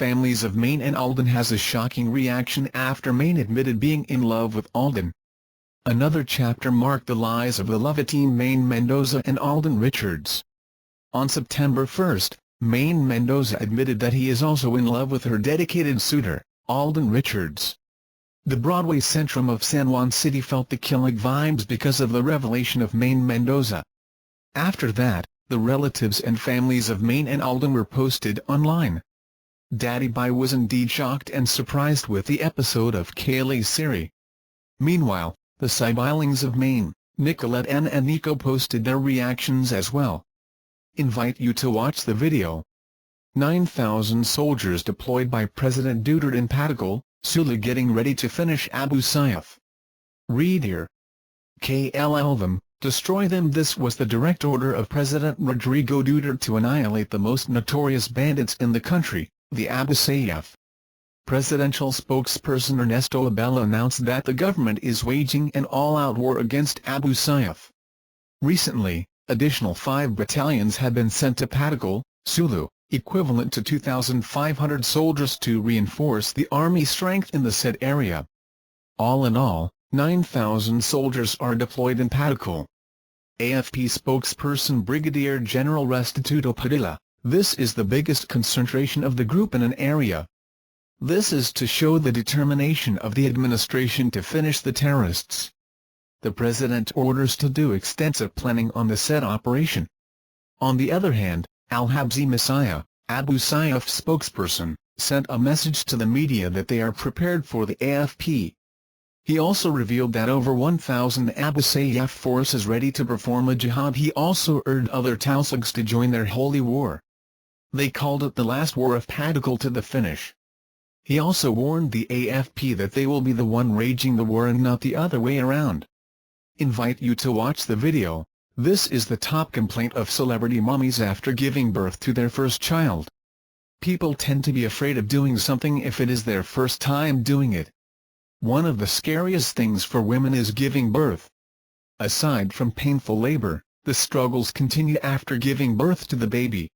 families of Maine and Alden has a shocking reaction after Maine admitted being in love with Alden. Another chapter marked the lives of the loveteam Maine Mendoza and Alden Richards. On September 1, Maine Mendoza admitted that he is also in love with her dedicated suitor, Alden Richards. The Broadway Centrum of San Juan City felt the kilig vibes because of the revelation of Maine Mendoza. After that, the relatives and families of Maine and Alden were posted online. Daddy Bye was indeed shocked and surprised with the episode of Kilig's series. Meanwhile, the siblings of Maine, Nicolette and Nico posted their reactions as well. Invite you to watch the video. 9,000 soldiers deployed by President Duterte in Patakal, Sulu getting ready to finish Abu Sayyaf. Read here. Kill them, destroy them. This was the direct order of President Rodrigo Duterte to annihilate the most notorious bandits in the country, the Abu Sayyaf. Presidential spokesperson Ernesto Abella announced that the government is waging an all-out war against Abu Sayyaf. Recently, additional 5 battalions have been sent to Patakal, Sulu, equivalent to 2,500 soldiers to reinforce the army strength in the said area. All in all, 9,000 soldiers are deployed in Patakal. AFP spokesperson Brigadier General Restituto Padilla, this is the biggest concentration of the group in an area. This is to show the determination of the administration to finish the terrorists. The President orders to do extensive planning on the said operation. On the other hand, Al-Habsi Messiah, Abu Sayyaf spokesperson, sent a message to the media that they are prepared for the AFP. He also revealed that over 1,000 Abu Sayyaf force is ready to perform a jihad. He also urged other Tausigs to join their holy war. They called it the last war of Patakal to the finish. He also warned the AFP that they will be the one raging the war and not the other way around. Invite you to watch the video. This is the top complaint of celebrity mommies after giving birth to their first child. People tend to be afraid of doing something if it is their first time doing it. One of the scariest things for women is giving birth. Aside from painful labor, the struggles continue after giving birth to the baby.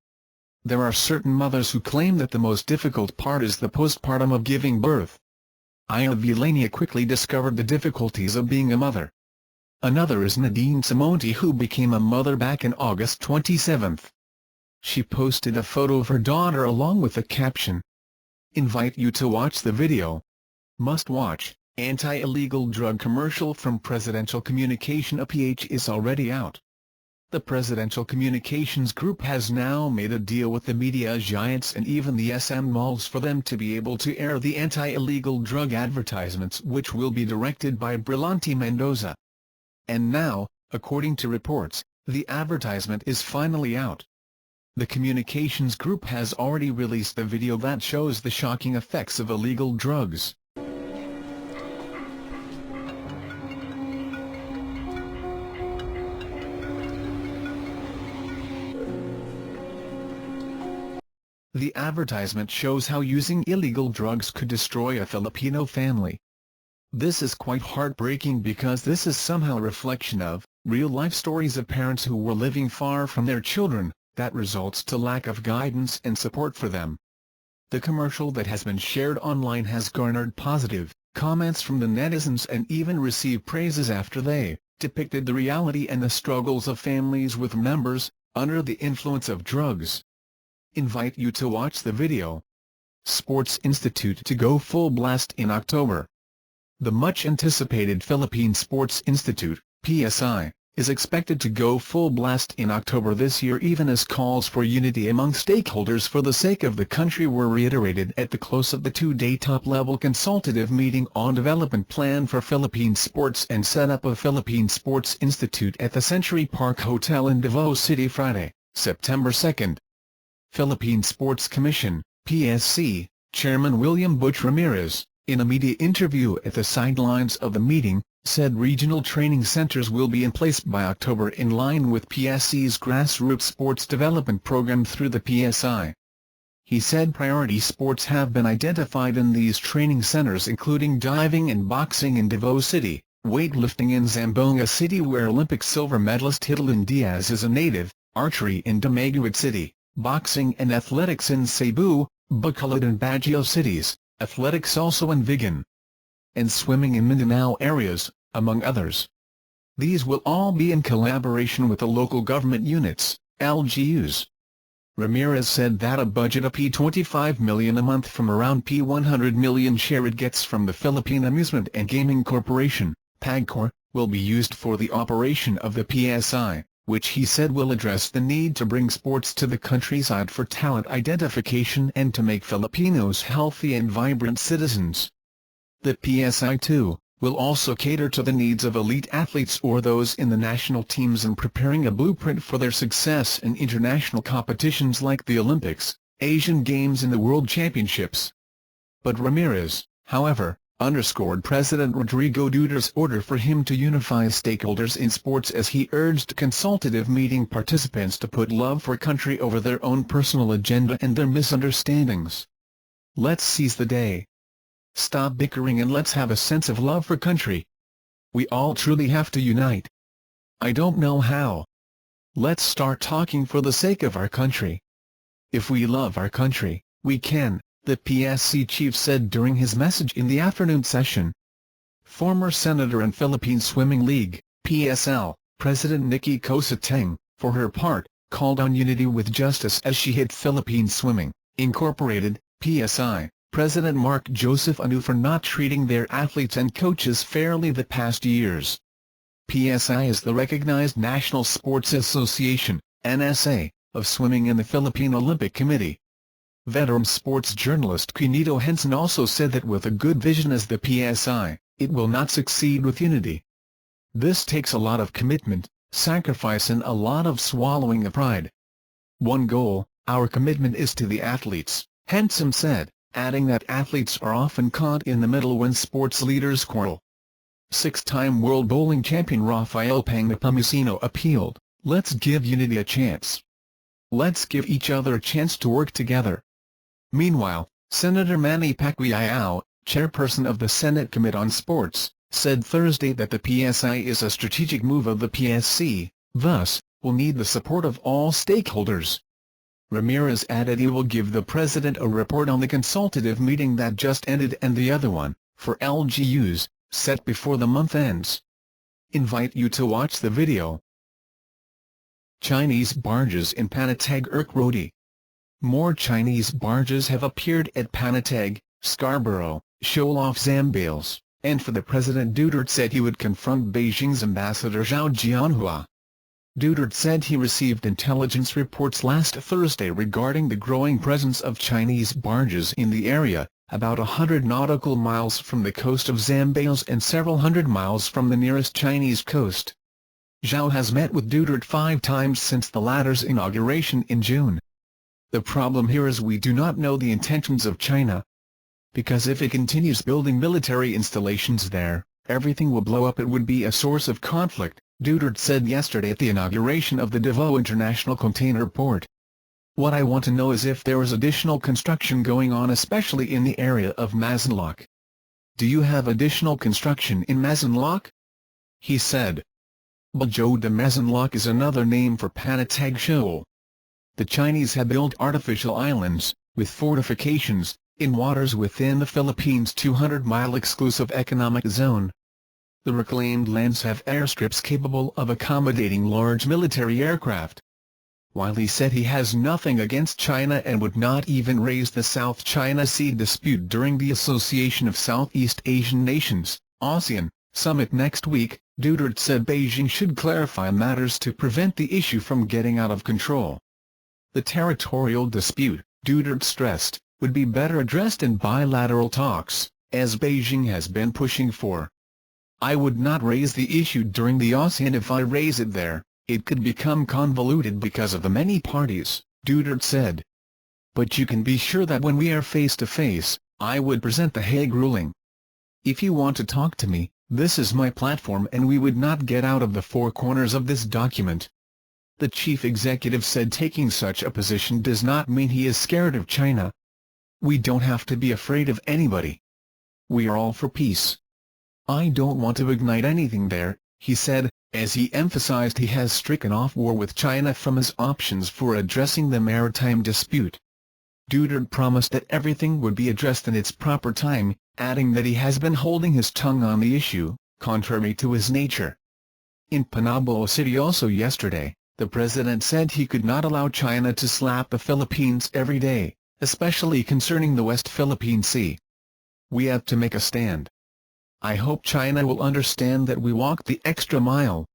There are certain mothers who claim that the most difficult part is the postpartum of giving birth. Aya Vilania quickly discovered the difficulties of being a mother. Another is Nadine Simonti, who became a mother back in August 27. She posted a photo of her daughter along with a caption. Invite you to watch the video. Must watch. Anti-illegal drug commercial from Presidential Communication. A PH is already out. The Presidential Communications Group has now made a deal with the media giants and even the SM malls for them to be able to air the anti-illegal drug advertisements, which will be directed by Alden Mendoza. And now, according to reports, the advertisement is finally out. The Communications Group has already released the video that shows the shocking effects of illegal drugs. The advertisement shows how using illegal drugs could destroy a Filipino family. This is quite heartbreaking because this is somehow a reflection of real-life stories of parents who were living far from their children, that results to lack of guidance and support for them. The commercial that has been shared online has garnered positive comments from the netizens and even received praises after they depicted the reality and the struggles of families with members under the influence of drugs. Invite you to watch the video. Sports Institute to go full blast in October. The much-anticipated Philippine Sports Institute, PSI, is expected to go full blast in October this year, even as calls for unity among stakeholders for the sake of the country were reiterated at the close of the 2-day top-level consultative meeting on development plan for Philippine sports and setup of Philippine Sports Institute at the Century Park Hotel in Davao City Friday, September 2. Philippine Sports Commission, PSC, Chairman William Butch Ramirez, in a media interview at the sidelines of the meeting, said regional training centers will be in place by October in line with PSC's grassroots sports development program through the PSI. He said priority sports have been identified in these training centers, including diving and boxing in Davao City, weightlifting in Zamboanga City where Olympic silver medalist Hidalyn Diaz is a native, archery in Dumaguete City, boxing and athletics in Cebu, Bacolod and Baguio cities, athletics also in Vigan, and swimming in Mindanao areas, among others. These will all be in collaboration with the local government units, LGUs. Ramirez said that a budget of P25 million a month from around P100 million share it gets from the Philippine Amusement and Gaming Corporation, PAGCOR, will be used for the operation of the PSI, which he said will address the need to bring sports to the countryside for talent identification and to make Filipinos healthy and vibrant citizens. The PSI, too, will also cater to the needs of elite athletes or those in the national teams in preparing a blueprint for their success in international competitions like the Olympics, Asian Games and the World Championships. But Ramirez, however, underscored President Rodrigo Duterte's order for him to unify stakeholders in sports as he urged consultative meeting participants to put love for country over their own personal agenda and their misunderstandings. Let's seize the day. Stop bickering and let's have a sense of love for country. We all truly have to unite. I don't know how. Let's start talking for the sake of our country. If we love our country, we can, the PSC chief said during his message in the afternoon session. Former Senator and Philippine Swimming League, PSL, President Nikki Cosateng, for her part, called on unity with justice as she hit Philippine Swimming, Incorporated, PSI. President Mark Joseph Anu for not treating their athletes and coaches fairly the past years. PSI is the recognized National Sports Association, NSA, of swimming in the Philippine Olympic Committee. Veteran sports journalist Quinito Henson also said that with a good vision as the PSI, it will not succeed with unity. This takes a lot of commitment, sacrifice and a lot of swallowing of pride. One goal, our commitment is to the athletes, Henson said, adding that athletes are often caught in the middle when sports leaders quarrel. Six-time world bowling champion Rafael Pang Nepomuceno appealed, "Let's give unity a chance. Let's give each other a chance to work together." Meanwhile, Senator Manny Pacquiao, chairperson of the Senate Committee on Sports, said Thursday that the PSI is a strategic move of the PSC, thus, will need the support of all stakeholders. Ramirez added he will give the president a report on the consultative meeting that just ended and the other one, for LGUs, set before the month ends. Invite you to watch the video. Chinese barges in Panatag Road. More Chinese barges have appeared at Panatag, Scarborough, Shoal off Zambales, and for the President Duterte said he would confront Beijing's ambassador Zhao Jianhua. Duterte said he received intelligence reports last Thursday regarding the growing presence of Chinese barges in the area, about 100 nautical miles from the coast of Zambales and several hundred miles from the nearest Chinese coast. Zhao has met with Duterte 5 times since the latter's inauguration in June. The problem here is we do not know the intentions of China. Because if it continues building military installations there, everything will blow up. It would be a source of conflict, Duterte said yesterday at the inauguration of the Davao International Container Port. What I want to know is if there is additional construction going on, especially in the area of Masinloc. Do you have additional construction in Masinloc? He said. Bajo de Masinloc is another name for Panatag Shoal. The Chinese have built artificial islands, with fortifications, in waters within the Philippines' 200-mile exclusive economic zone. The reclaimed lands have airstrips capable of accommodating large military aircraft. While he said he has nothing against China and would not even raise the South China Sea dispute during the Association of Southeast Asian Nations, ASEAN, summit next week, Duterte said Beijing should clarify matters to prevent the issue from getting out of control. The territorial dispute, Duterte stressed, would be better addressed in bilateral talks, as Beijing has been pushing for. I would not raise the issue during the ASEAN. If I raise it there, it could become convoluted because of the many parties, Duterte said. But you can be sure that when we are face to face, I would present the Hague ruling. If you want to talk to me, this is my platform and we would not get out of the four corners of this document. The chief executive said taking such a position does not mean he is scared of China. We don't have to be afraid of anybody. We are all for peace. I don't want to ignite anything there, he said, as he emphasized he has stricken off war with China from his options for addressing the maritime dispute. Duterte promised that everything would be addressed in its proper time, adding that he has been holding his tongue on the issue, contrary to his nature. In Panabo City also yesterday, the president said he could not allow China to slap the Philippines every day, especially concerning the West Philippine Sea. We have to make a stand. I hope China will understand that we walked the extra mile.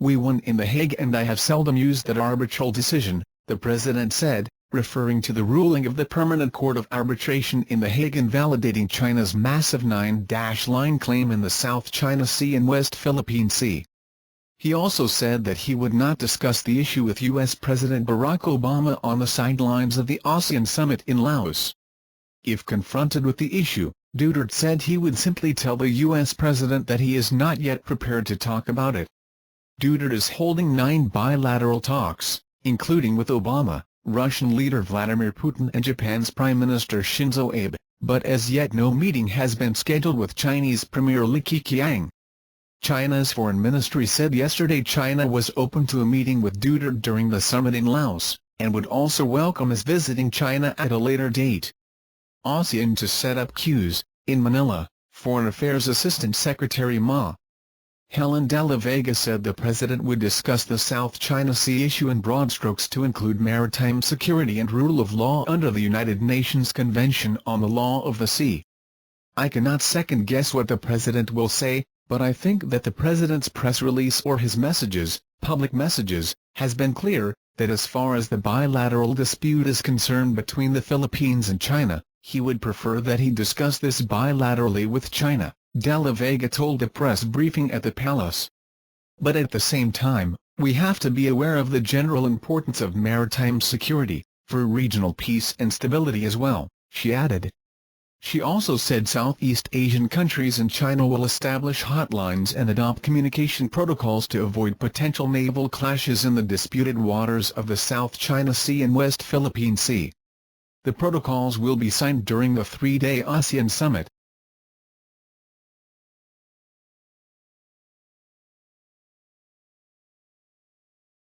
We won in The Hague and I have seldom used that arbitral decision, the president said, referring to the ruling of the Permanent Court of Arbitration in The Hague invalidating China's massive 9-line claim in the South China Sea and West Philippine Sea. He also said that he would not discuss the issue with U.S. President Barack Obama on the sidelines of the ASEAN summit in Laos. If confronted with the issue, Duterte said he would simply tell the U.S. president that he is not yet prepared to talk about it. Duterte is holding 9 bilateral talks, including with Obama, Russian leader Vladimir Putin and Japan's Prime Minister Shinzo Abe, but as yet no meeting has been scheduled with Chinese Premier Li Keqiang. China's foreign ministry said yesterday China was open to a meeting with Duterte during the summit in Laos, and would also welcome his visiting China at a later date. ASEAN to set up queues, in Manila, Foreign Affairs Assistant Secretary Ma. Helen de la Vega said the president would discuss the South China Sea issue in broad strokes to include maritime security and rule of law under the United Nations Convention on the Law of the Sea. I cannot second-guess what the president will say, but I think that the president's press release or his messages, public messages, has been clear, that as far as the bilateral dispute is concerned between the Philippines and China, he would prefer that he discuss this bilaterally with China, de la Vega told a press briefing at the palace. But at the same time, we have to be aware of the general importance of maritime security, for regional peace and stability as well, she added. She also said Southeast Asian countries and China will establish hotlines and adopt communication protocols to avoid potential naval clashes in the disputed waters of the South China Sea and West Philippine Sea. The protocols will be signed during the 3-day ASEAN summit,